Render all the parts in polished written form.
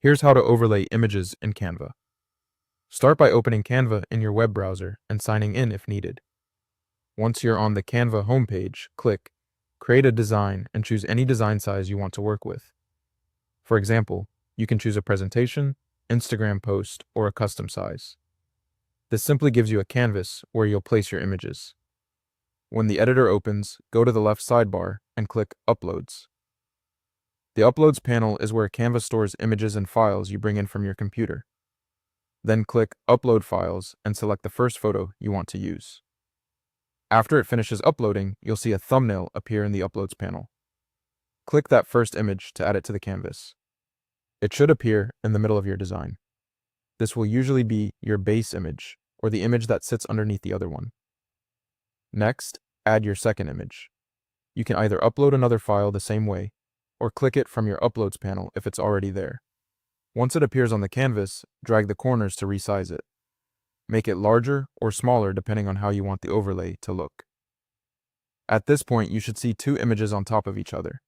Here's how to overlay images in Canva. Start by opening Canva in your web browser and signing in if needed. Once you're on the Canva homepage, click Create a Design and choose any design size you want to work with. For example, you can choose a presentation, Instagram post, or a custom size. This simply gives you a canvas where you'll place your images. When the editor opens, go to the left sidebar and click Uploads. The Uploads panel is where Canva stores images and files you bring in from your computer. Then click Upload Files and select the first photo you want to use. After it finishes uploading, you'll see a thumbnail appear in the Uploads panel. Click that first image to add it to the canvas. It should appear in the middle of your design. This will usually be your base image, or the image that sits underneath the other one. Next, add your second image. You can either upload another file the same way, or click it from your Uploads panel if it's already there. Once it appears on the canvas, drag the corners to resize it. Make it larger or smaller depending on how you want the overlay to look. At this point, you should see two images on top of each other.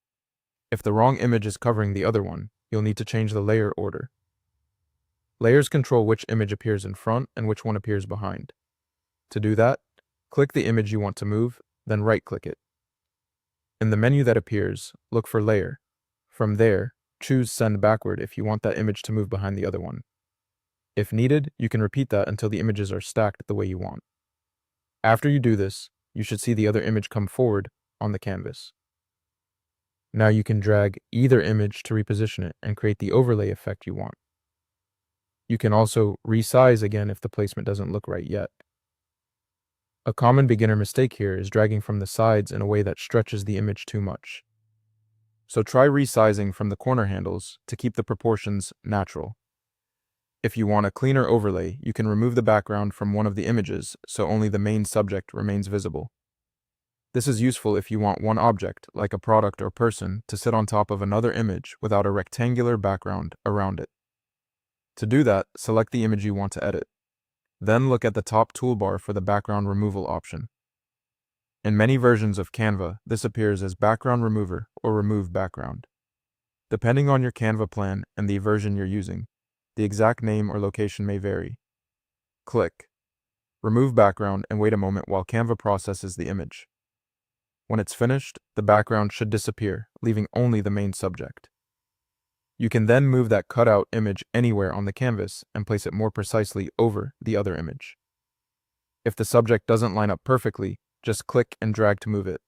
If the wrong image is covering the other one, you'll need to change the layer order. Layers control which image appears in front and which one appears behind. To do that, click the image you want to move, then right-click it. In the menu that appears, look for Layer. From there, choose Send Backward if you want that image to move behind the other one. If needed, you can repeat that until the images are stacked the way you want. After you do this, you should see the other image come forward on the canvas. Now you can drag either image to reposition it and create the overlay effect you want. You can also resize again if the placement doesn't look right yet. A common beginner mistake here is dragging from the sides in a way that stretches the image too much. So try resizing from the corner handles to keep the proportions natural. If you want a cleaner overlay, you can remove the background from one of the images so only the main subject remains visible. This is useful if you want one object, like a product or person, to sit on top of another image without a rectangular background around it. To do that, select the image you want to edit. Then look at the top toolbar for the background removal option. In many versions of Canva, this appears as Background Remover or Remove Background. Depending on your Canva plan and the version you're using, the exact name or location may vary. Click Remove Background and wait a moment while Canva processes the image. When it's finished, the background should disappear, leaving only the main subject. You can then move that cutout image anywhere on the canvas and place it more precisely over the other image. If the subject doesn't line up perfectly, just click and drag to move it,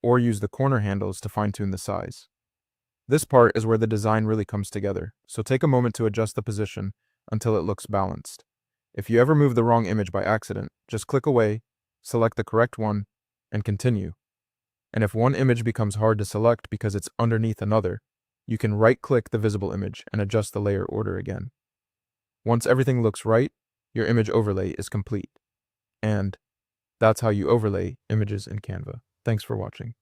or use the corner handles to fine-tune the size. This part is where the design really comes together, so take a moment to adjust the position until it looks balanced. If you ever move the wrong image by accident, just click away, select the correct one, and continue. And if one image becomes hard to select because it's underneath another, you can right-click the visible image and adjust the layer order again. Once everything looks right, your image overlay is complete. And that's how you overlay images in Canva. Thanks for watching.